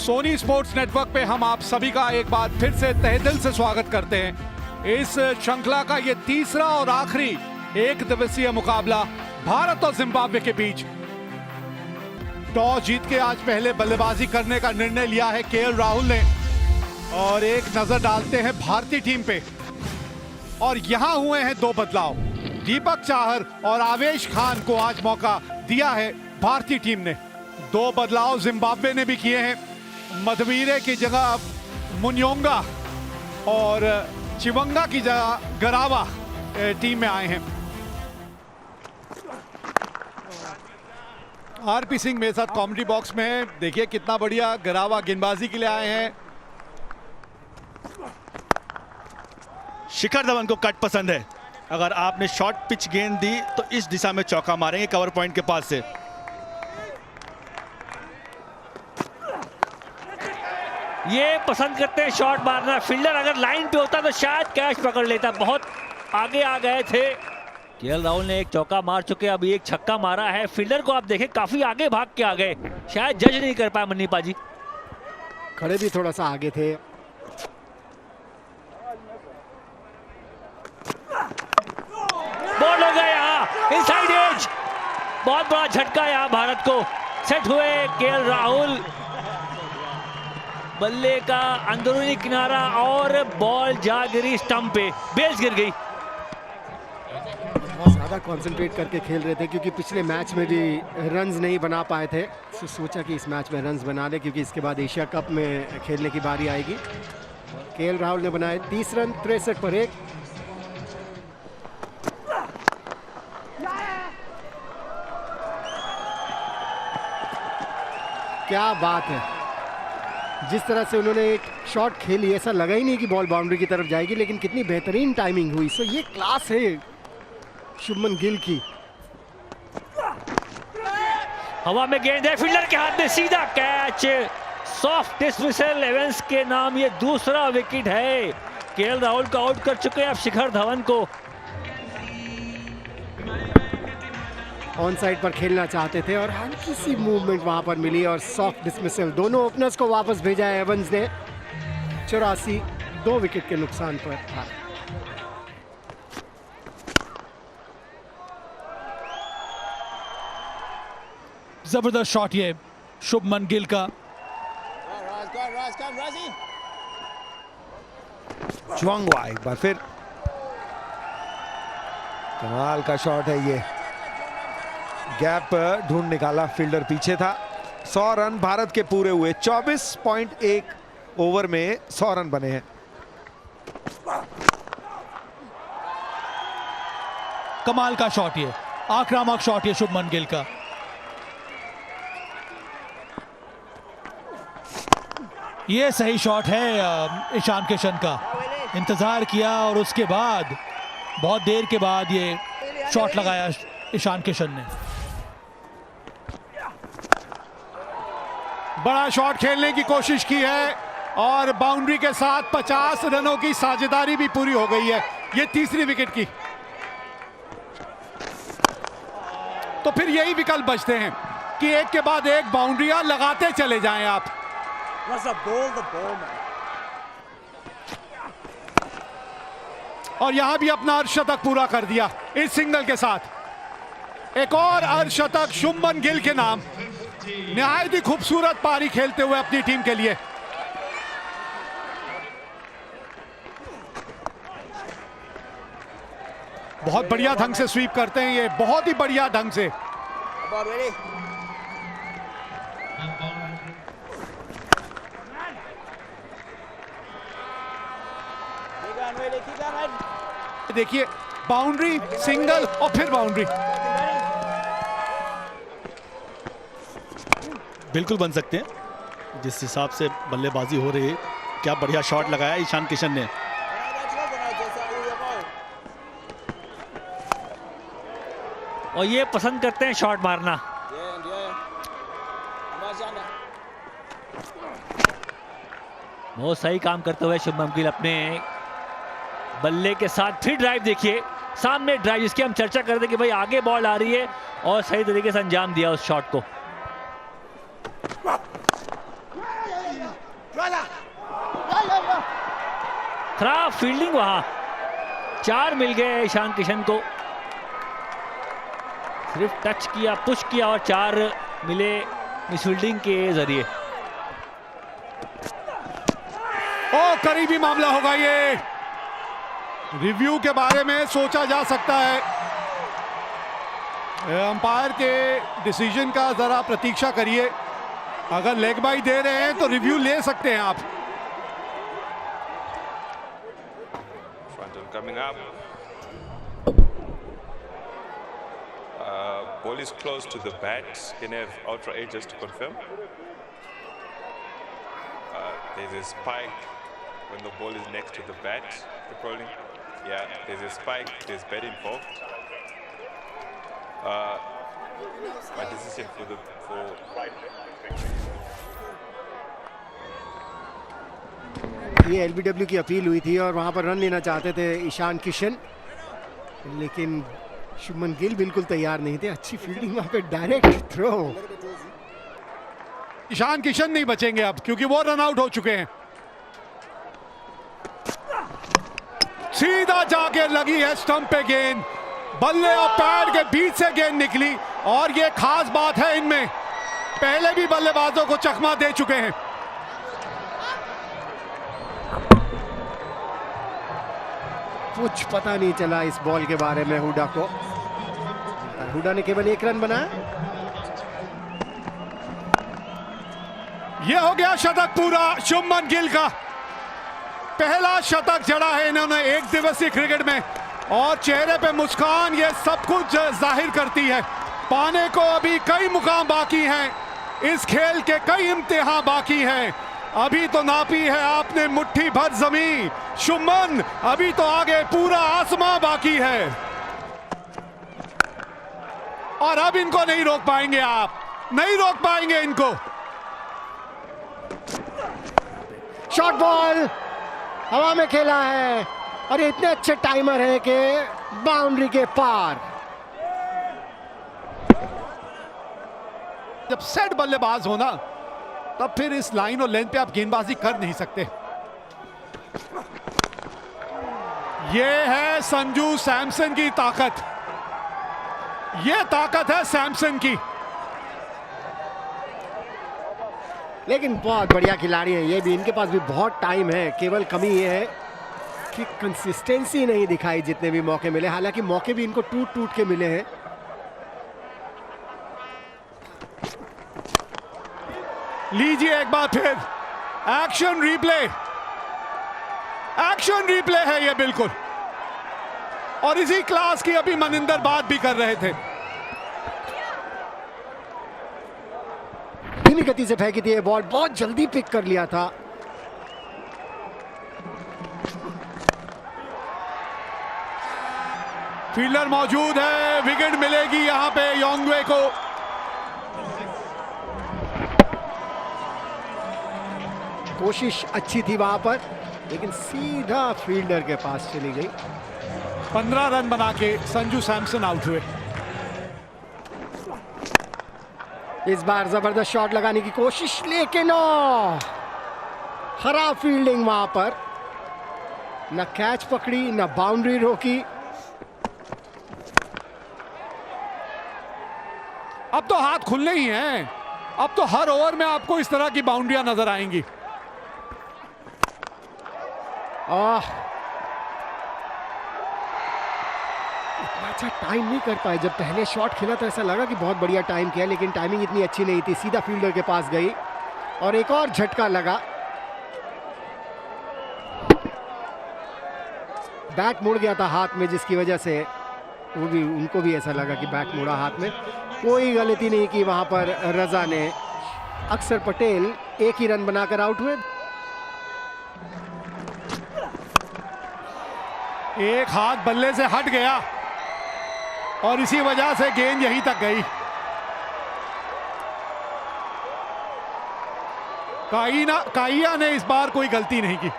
Soni sports network पे हम आप सभी का एक बार फिर से तहे दिल से स्वागत करते हैं। इस श्रृंखला का ये तीसरा और आखिरी एक दिवसीय मुकाबला भारत और जिम्बाब्वे के बीच। टॉस जीत के आज पहले बल्लेबाजी करने का निर्णय लिया है केएल राहुल ने और एक नजर डालते हैं भारतीय टीम पे। और यहां हुए हैं दो बदलाव। दीपक चाहर और आवेश खान को आज मौका दिया है भारतीय टीम ने। दो बदलाव जिम्बाब्वे ने भी किए हैं। मधवीरे की जगह मुन्योंगा और चिवंगा की जगह गरावा टीम में आए हैं। आरपी सिंह मेरे साथ कॉमेडी बॉक्स में है। देखिए कितना बढ़िया गरावा गेंदबाजी के लिए आए हैं। शिखर धवन को कट पसंद है। अगर आपने शॉर्ट पिच गेंद दी तो इस दिशा में चौका मारेंगे कवर पॉइंट के पास से। ये पसंद करते हैं शॉट मारना। फील्डर अगर लाइन पे होता तो शायद कैच पकड़ लेता। बहुत आगे आ गए थे। केएल राहुल ने एक चौका मार चुके, अभी एक छक्का मारा है। फील्डर को आप देखें काफी आगे भाग के आ गए, शायद जज नहीं कर पाए मन्नी पाजी। खड़े भी थोड़ा सा आगे थे। बॉल हो गया यहाँ इनसाइड एज। बहुत बड़ा झटका यहाँ भारत को। सेट हुए केएल राहुल, बल्ले का अंदरूनी किनारा और बॉल जा गिरी स्टंप पे, बेल्स गिर गई। बहुत ज्यादा कंसंट्रेट करके खेल रहे थे क्योंकि पिछले मैच में भी रन्स नहीं बना पाए थे। तो सोचा कि इस मैच में रन्स बना ले क्योंकि इसके बाद एशिया कप में खेलने की बारी आएगी। केएल राहुल ने बनाए 30 रन 63 पर 1। क्या बात है, जिस तरह से उन्होंने एक शॉट खेली ऐसा लगा ही नहीं कि बॉल बाउंड्री की तरफ जाएगी, लेकिन कितनी बेहतरीन टाइमिंग हुई। सो ये क्लास है शुभमन गिल की। हवा में गेंद है, फील्डर के हाथ में सीधा कैच। Soft dismissal. एवेंस के नाम ये दूसरा विकेट है। केएल राहुल को आउट कर चुके हैं अब शिखर धवन को। ऑन साइड पर खेलना चाहते थे और हल्की सी मूवमेंट वहां पर मिली और सॉफ्ट डिसमिसल। दोनों ओपनर्स को वापस भेजा है एवंस ने। 84 2 विकेट के नुकसान पर था। जबरदस्त शॉट ये शुभमन गिल का। चुवांगवा एक बार फिर कमाल का शॉट है ये। गैप ढूंढ निकाला, फील्डर पीछे था। 100 रन भारत के पूरे हुए। 24.1 ओवर में 100 रन बने हैं। कमाल का शॉट ये, आक्रामक शॉट ये शुभमन गिल का। ये सही शॉट है ईशान किशन का। इंतजार किया और उसके बाद बहुत देर के बाद ये शॉट लगाया ईशान किशन ने। बड़ा शॉट खेलने की कोशिश की है और बाउंड्री के साथ 50 रनों की साझेदारी भी पूरी हो गई है। ये तीसरी विकेट की। तो फिर यही विकल्प बचते हैं कि एक के बाद एक बाउंड्रियां लगाते चले जाएं आप। और यहां भी अपना अर्धशतक पूरा कर दिया इस सिंगल के साथ। एक और अर्धशतक शुभमन गिल के नाम। निहायत ही खूबसूरत पारी खेलते हुए अपनी टीम के लिए। बहुत बढ़िया ढंग से स्वीप करते हैं ये, बहुत ही बढ़िया ढंग से। देखिए बाउंड्री, सिंगल और फिर बाउंड्री। बिल्कुल बन सकते हैं जिस हिसाब से बल्लेबाजी हो रही है। क्या बढ़िया शॉट लगाया ईशान किशन ने। और ये पसंद करते हैं शॉट मारना। बहुत सही काम करते हुए शुभमन गिल अपने बल्ले के साथ। फिर ड्राइव देखिए, सामने ड्राइव जिसकी हम चर्चा कर रहे थे कि भाई आगे बॉल आ रही है और सही तरीके से अंजाम दिया उस शॉट को। खराब फील्डिंग वहां, 4 मिल गए ईशान किशन को। सिर्फ टच किया, पुश किया और 4 मिले मिस फील्डिंग के जरिए। ओ करीबी मामला होगा ये। रिव्यू के बारे में सोचा जा सकता है। अंपायर के डिसीजन का जरा प्रतीक्षा करिए। अगर लेग बाई दे रहे हैं तो रिव्यू ले सकते हैं आप। Frontal coming up. Ball is close to the bat. Can I have Ultra A just to confirm? There's a spike when the ball is next to the bat. Controlling. Yeah, there's a spike. There's bat involved. My decision for ये LBW की appeal हुई थी और वहां पर run लेना चाहते थे ईशान किशन, लेकिन शुभमन गिल बिल्कुल तैयार नहीं थे। अच्छी फील्डिंग वहां पे, डायरेक्ट थ्रो। ईशान किशन नहीं बचेंगे अब क्योंकि वो रन आउट हो चुके हैं। सीधा जाके लगी है स्टंप पे गेंद, बल्ले और पैड के बीच से गेंद निकली। और ये खास बात है, इनमें पहले भी बल्लेबाजों को चकमा दे चुके हैं। कुछ पता नहीं चला इस बॉल के बारे में हुडा को। हुडा ने केवल 1 रन बनाया। ये हो गया शतक पूरा शुभमन गिल का। पहला शतक जड़ा है इन्होंने एक दिवसीय क्रिकेट में, और चेहरे पे मुस्कान ये सब कुछ जाहिर करती है। पाने को अभी कई मुकाम बाकी हैं, इस खेल के कई इम्तिहान बाकी हैं। अभी तो नापी है आपने मुट्ठी भर जमीन शुभमन, अभी तो आगे पूरा आसमां बाकी है। और अब इनको नहीं रोक पाएंगे, आप नहीं रोक पाएंगे इनको। शॉर्ट बॉल हवा में खेला है और ये इतने अच्छे टाइमर हैं कि बाउंड्री के पार। जब सेट बल्लेबाज हो ना, तब फिर इस लाइन और लेंथ पे आप गेंदबाजी कर नहीं सकते। ये है संजू सैमसन की ताकत, ये ताकत है सैमसन की। लेकिन बहुत बढ़िया खिलाड़ी है ये भी, इनके पास भी बहुत टाइम है। केवल कमी ये है कि कंसिस्टेंसी नहीं दिखाई जितने भी मौके मिले। हालांकि मौके भी इनको टूट टूट के मिले हैं। लीजिए एक बार फिर एक्शन रिप्ले, एक्शन रिप्ले है ये बिल्कुल। और इसी क्लास की अभी मनिंदर बात भी कर रहे थे। धीमी गति से फेंकी थी ये बॉल, बहुत जल्दी पिक कर लिया था। फील्डर मौजूद है, विकेट मिलेगी यहां पे योंगवे को। कोशिश अच्छी थी वहां पर, लेकिन सीधा फील्डर के पास चली गई। 15 रन बना के संजू सैमसन आउट हुए। इस बार जबरदस्त शॉट लगाने की कोशिश, लेकिन खराब फील्डिंग वहां पर। न कैच पकड़ी, न बाउंड्री रोकी। अब तो हाथ खुलने ही हैं, अब तो हर ओवर में आपको इस तरह की बाउंड्रियां नजर आएंगी। इतना अच्छा टाइम नहीं कर पाए। जब पहले शॉट खेला तो ऐसा लगा कि बहुत बढ़िया टाइम किया, लेकिन टाइमिंग इतनी अच्छी नहीं थी। सीधा फील्डर के पास गई और एक और झटका लगा। बैट मुड़ गया था हाथ में, जिसकी वजह से उनको भी ऐसा लगा कि बैट मुड़ा हाथ में। कोई गलती नहीं की वहां पर रजा ने। अक्षर पटेल 1 ही रन बनाकर आउट हुए। एक हाथ बल्ले से हट गया और इसी वजह से गेंद यहीं तक गई। काइया ने इस बार कोई गलती नहीं की।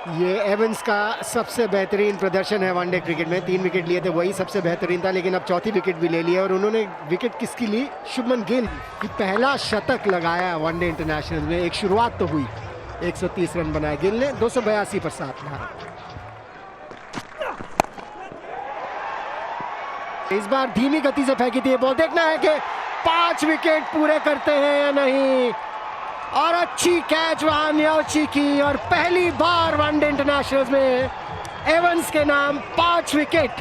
ये एवंस का सबसे बेहतरीन प्रदर्शन है वनडे क्रिकेट में। 3 विकेट लिए थे, वही सबसे बेहतरीन था, लेकिन अब चौथी विकेट भी ले ली है। और उन्होंने विकेट किसकी ली? शुभमन गिल की पहला शतक लगाया वनडे इंटरनेशनल में। एक शुरुआत तो हुई, 130 रन बनाए गिल ने, 282 पर 7 भारत। इस बार धीमी गति से फेंकी थी ये बॉल, देखना है कि 5 विकेट पूरे करते हैं या नहीं। और अच्छी कैच वहां न्योची की, और पहली बार वनडे इंटरनेशनल में एवंस के नाम 5 विकेट।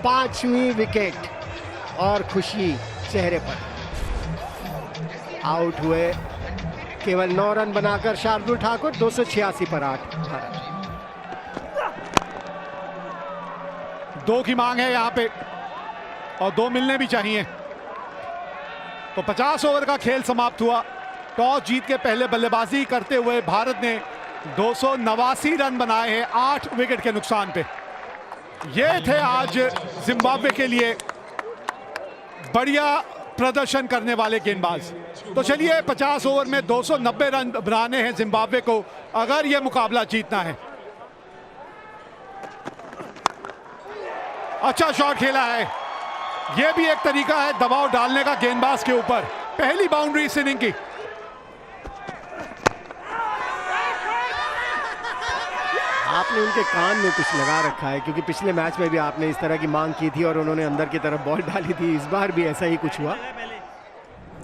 पांचवी विकेट और खुशी चेहरे पर। आउट हुए केवल 9 रन बनाकर शार्दुल ठाकुर, 286 पर 8 भारत। 2 की मांग है यहाँ पे और 2 मिलने भी चाहिए। तो 50 ओवर का खेल समाप्त हुआ। टॉस जीत के पहले बल्लेबाजी करते हुए भारत ने 289 रन बनाए हैं 8 विकेट के नुकसान पे। ये थे आज जिम्बाब्वे के लिए बढ़िया प्रदर्शन करने वाले गेंदबाज। तो चलिए 50 ओवर में 290 रन बनाने हैं जिम्बाब्वे को अगर ये मुकाबला जीतना है। अच्छा शॉट खेला है, यह भी एक तरीका है दबाव डालने का गेंदबाज के ऊपर। पहली बाउंड्री इस इनिंग की। आपने उनके कान में कुछ लगा रखा है, क्योंकि पिछले मैच में भी आपने इस तरह की मांग की थी और उन्होंने अंदर की तरफ बॉल डाली थी। इस बार भी ऐसा ही कुछ हुआ।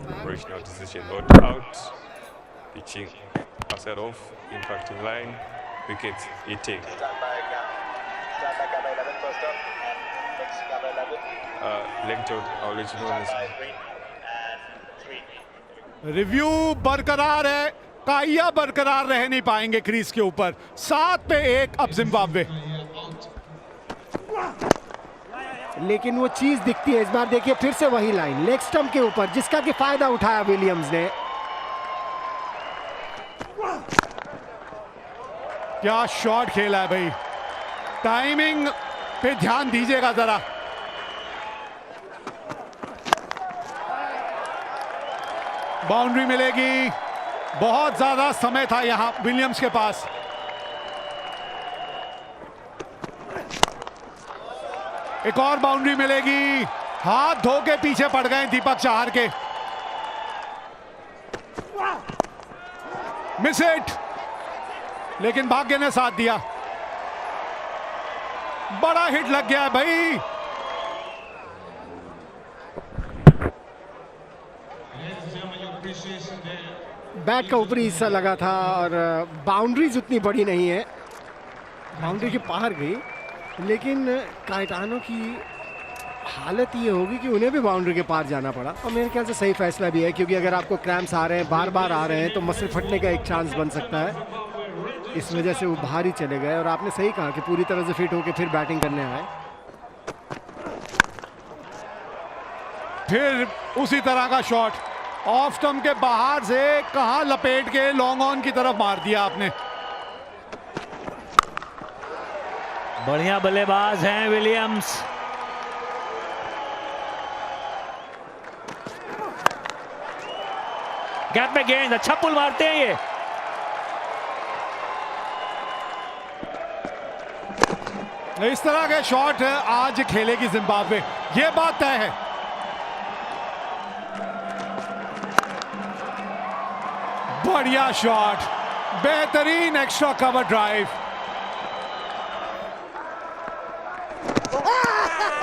Operational decision not out. Pitching outside off, impacting line, wicket eating. Length out, I'll let you know this. Review बरकरार है, काइया बरकरार रह नहीं पाएंगे क्रीज के ऊपर। 7 पे 1 अब जिम्बाब्वे। लेकिन वो चीज दिखती है इस बार, देखिए फिर से वही लाइन लेग स्टंप के ऊपर, जिसका कि फायदा उठाया विलियम्स ने। क्या शॉट खेला है भाई, टाइमिंग पे ध्यान दीजिएगा जरा। बाउंड्री मिलेगी, बहुत ज्यादा समय था यहां विलियम्स के पास। एक और बाउंड्री मिलेगी, हाथ धो के पीछे पड़ गए दीपक चाहर के। मिस हिट, लेकिन भाग्य ने साथ दिया। बड़ा हिट लग गया है भाई। बैट का ऊपरी हिस्सा लगा था और बाउंड्रीज उतनी बड़ी नहीं है, बाउंड्री के बाहर गई। लेकिन कायटानो की हालत ये होगी कि उन्हें भी बाउंड्री के पार जाना पड़ा, और मेरे ख्याल से सही फैसला भी है, क्योंकि अगर आपको क्रैम्प्स आ रहे हैं, बार बार आ रहे हैं, तो मसल फटने का एक चांस बन सकता है। इस वजह से वो बाहर ही चले गए। और आपने सही कहा कि पूरी तरह से फिट होकर फिर बैटिंग करने आए। फिर उसी तरह का शॉट ऑफ स्टंप के बाहर से कहां लपेट के लॉन्ग ऑन की तरफ मार दिया आपने। बढ़िया बल्लेबाज हैं विलियम्स। गैप में गेंद, अच्छा पुल मारते हैं ये। इस तरह के शॉट आज खेलेगी जिम्बाब्वे, ये बात तय है। बढ़िया शॉट, बेहतरीन एक्स्ट्रा कवर ड्राइव।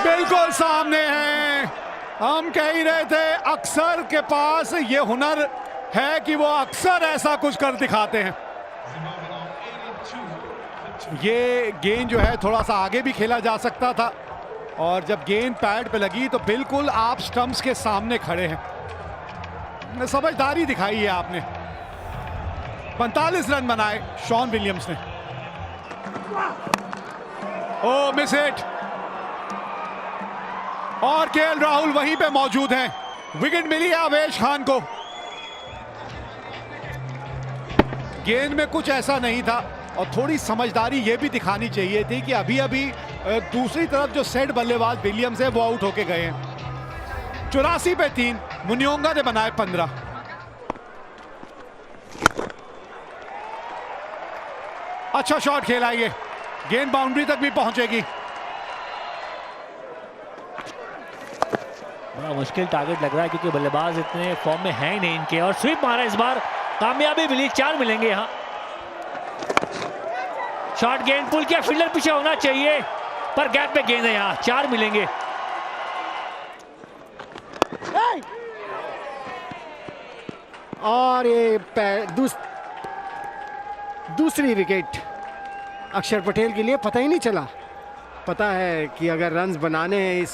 बिल्कुल सामने है। हम कह ही रहे थे अक्सर के पास ये हुनर है कि वो अक्सर ऐसा कुछ कर दिखाते हैं। ये गेंद जो है थोड़ा सा आगे भी खेला जा सकता था, और जब गेंद पैड पे लगी तो बिल्कुल आप स्टंप्स के सामने खड़े हैं। समझदारी दिखाई है आपने। 45 रन बनाए शॉन विलियम्स ने। ओ मिस हिट, और केएल राहुल वहीं पे मौजूद हैं। विकेट मिली है आवेश खान को। गेंद में कुछ ऐसा नहीं था, और थोड़ी समझदारी ये भी दिखानी चाहिए थी कि अभी अभी दूसरी तरफ जो सेट बल्लेबाज विलियम्स है वो आउट होके गए हैं। 84 पे 3, मुनियोंगा ने बनाए 15। अच्छा शॉट खेला ये, गेंद बाउंड्री तक भी पहुंचेगी। बड़ा मुश्किल टारगेट लग रहा है क्योंकि बल्लेबाज इतने फॉर्म में हैं ही नहीं इनके, और स्वीप मारा इस बार, कामयाबी मिली, 4 मिलेंगे यहाँ। शॉट गेंद पुल किया, फील्डर पीछे होना चाहिए पर गैप पे गेंद है, यहाँ 4 मिलेंगे। और ये दूसरी विकेट अक्षर पटेल के लिए। पता ही नहीं चला, पता है कि अगर रन्स बनाने हैं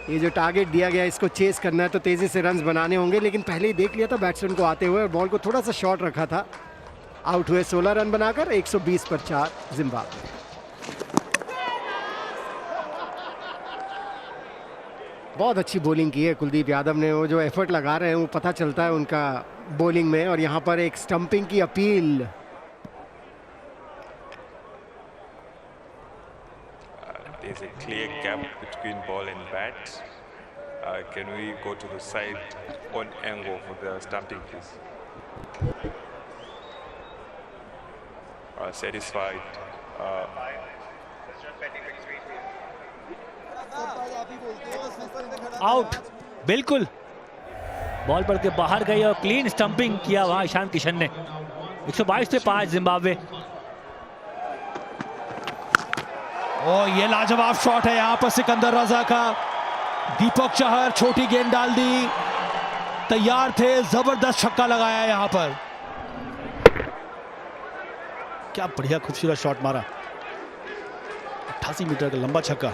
ये जो टारगेट दिया गया इसको चेस करना है तो तेज़ी से रन्स बनाने होंगे, लेकिन पहले ही देख लिया था बैट्समैन को आते हुए और बॉल को थोड़ा सा शॉर्ट रखा था। आउट हुए 16 रन बनाकर 120 पर 4 जिम्बाब्वे। बहुत अच्छी बॉलिंग की है कुलदीप यादव ने, वो जो एफर्ट लगा रहे हैं वो पता चलता है उनका बॉलिंग में। और यहाँ पर एक स्टंपिंग की appeal. There's a clear gap between ball and bat. Can we go to the side on angle for the stumping, please? Satisfied. Out, बिल्कुल बॉल पड़ के बाहर गई और क्लीन स्टंपिंग किया वहां ईशान किशन ने। 122 पे 5 जिम्बाब्वे। ओ ये लाजवाब शॉट है यहाँ पर सिकंदर रजा का। दीपक चहर छोटी गेंद डाल दी, तैयार थे, जबरदस्त छक्का लगाया यहाँ पर। क्या बढ़िया खूबसूरत शॉट मारा, 88 मीटर का लंबा छक्का।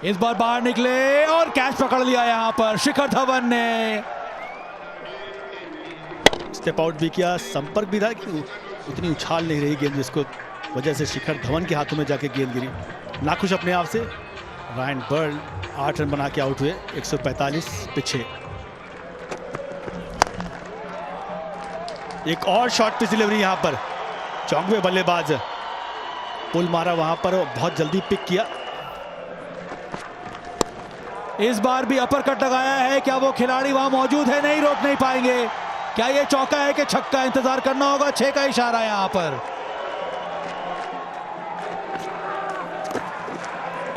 इस बार बाहर निकले और कैच पकड़ लिया यहाँ पर शिखर धवन ने। स्टेप आउट भी किया, संपर्क भी था कि उतनी उछाल नहीं रही गेंद, जिसको वजह से शिखर धवन के हाथों में जाके गेंद गिरी। नाखुश अपने आप से। रायन बर्ल 8 रन बना के आउट हुए, 145 पे 6। एक और शॉर्ट पिच डिलीवरी यहाँ पर, चौंकवे बल्लेबाज पुल मारा वहां पर, बहुत जल्दी पिक किया। इस बार भी अपर कट लगाया है, क्या वो खिलाड़ी वहां मौजूद है? नहीं, रोक नहीं पाएंगे। क्या ये चौका है कि छक्का? इंतजार करना होगा। 6 का इशारा यहां पर।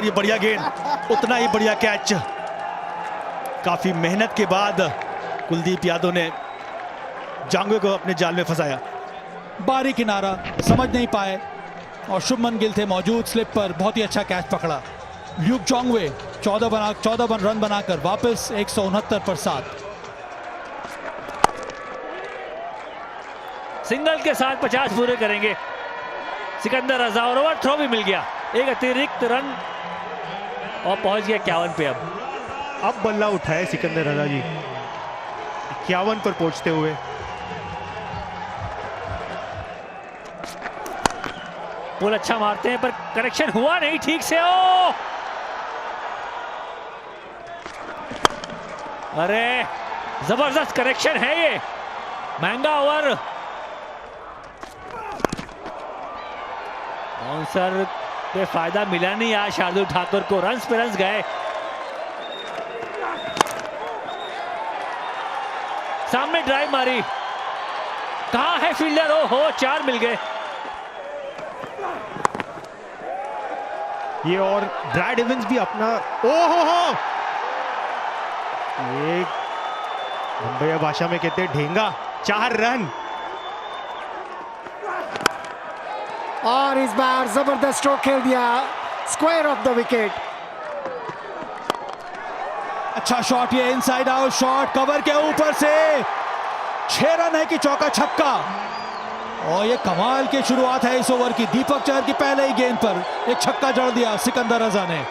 ये बढ़िया गेंद, उतना ही बढ़िया कैच। काफी मेहनत के बाद कुलदीप यादव ने जांगवे को अपने जाल में फंसाया। बारी किनारा समझ नहीं पाए और शुभमन गिल थे मौजूद स्लिप पर, बहुत ही अच्छा कैच पकड़ा। ल्यूक जांगवे 14 रन बनाकर वापस 169 पर 7। सिंगल के साथ 50 पूरे करेंगे सिकंदर रजा, और ओवर थ्रो भी मिल गया। एक अतिरिक्त रन और पहुंच गया 51 पे। अब बल्ला उठाए सिकंदर रजा जी 51 पर पहुंचते हुए। पुल अच्छा मारते हैं पर कनेक्शन हुआ नहीं ठीक से। ओ अरे जबरदस्त कनेक्शन है ये, महंगा ओवर। बाउंसर पे फायदा मिला नहीं आज शार्दुल ठाकुर को, रन्स पे रन्स गए। सामने ड्राइव मारी, कहां है फील्डर? ओ हो, 4 मिल गए। ये और ब्रैड इवंस भी अपना हो ये मुंबई भाषा में कहते हैं ढेंगा। 4 रन। और इस बार जबरदस्त स्ट्रोक खेल दिया, स्क्वायर ऑफ द विकेट। अच्छा शॉट, ये इनसाइड आउट शॉट, कवर के ऊपर से 6 रन है कि चौका छक्का। और ये कमाल की शुरुआत है इस ओवर की। दीपक चहर की पहले ही गेंद पर एक छक्का जड़ दिया सिकंदर रजा ने,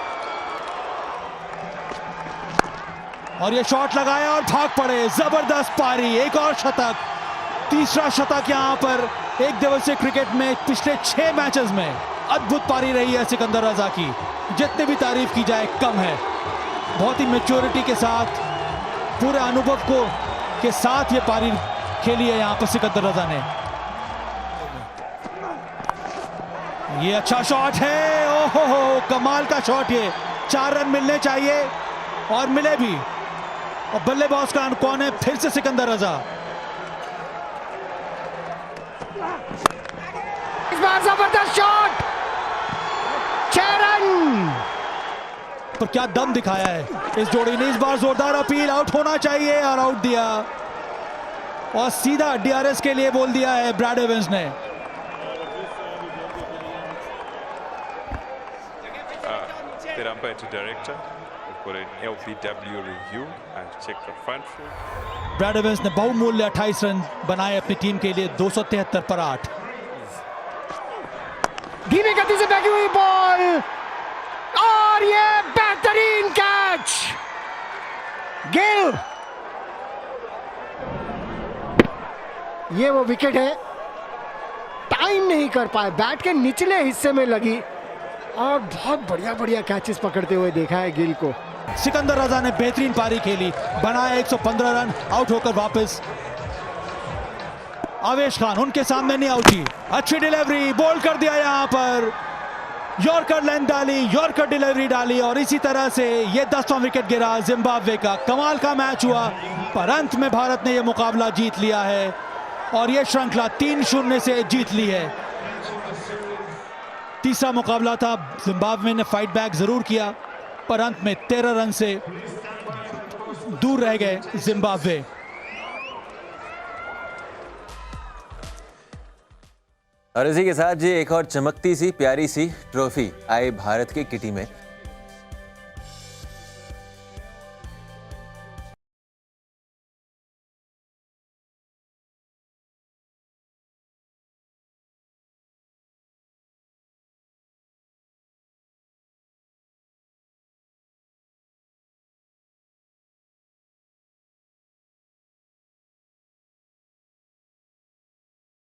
और ये शॉट लगाया और भाग पड़े। जबरदस्त पारी, एक और शतक, तीसरा शतक यहां पर एक दिवसीय क्रिकेट में पिछले 6 मैचेस में। अद्भुत पारी रही है सिकंदर रजा की, जितनी भी तारीफ की जाए कम है। बहुत ही मैच्योरिटी के साथ, पूरे अनुभव को के साथ ये पारी खेली है यहां पर सिकंदर रजा ने। ये अच्छा शॉट है, ओहो कमाल का शॉट, ये 4 रन मिलने चाहिए और मिले भी। और बल्लेबाज का कौन है? फिर से सिकंदर रजा। इस बार जबरदस्त शॉट, 6 रन। पर क्या दम दिखाया है इस जोड़ी ने। इस बार जोरदार अपील, आउट होना चाहिए और आउट दिया और सीधा डीआरएस के लिए बोल दिया है ब्रैड एवंस ने। The umpire to director for an LBW review and check the front foot. Brad Evans ने बहुमूल्य 28 रन बनाए अपनी टीम के लिए, 273 पर 8। धीमी गति से फेंकी हुई बॉल और ये बेहतरीन कैच। गिल, ये वो विकेट है, टाइम नहीं कर पाए, बैट के निचले हिस्से में लगी और बहुत बढ़िया बढ़िया कैचेस पकड़ते हुए देखा है गिल को। सिकंदर रजा ने बेहतरीन पारी खेली, बनाया 115 रन, आउट होकर वापस। आवेश खान उनके सामने नहीं आउटी, अच्छी डिलीवरी, बोल्ड कर दिया यहां पर, यॉर्कर लेंथ डाली, यॉर्कर डिलीवरी डाली और इसी तरह से ये 10वां विकेट गिरा जिम्बाब्वे का। कमाल का मैच हुआ पर अंत में भारत ने यह मुकाबला जीत लिया है और यह श्रृंखला 3-0 से जीत ली है। तीसरा मुकाबला था, जिम्बाब्वे ने फाइट बैक जरूर किया पर अंत में 13 रन से दूर रह गए जिम्बाब्वे। और इसी के साथ जी एक और चमकती सी प्यारी सी ट्रॉफी आई भारत की किटी में।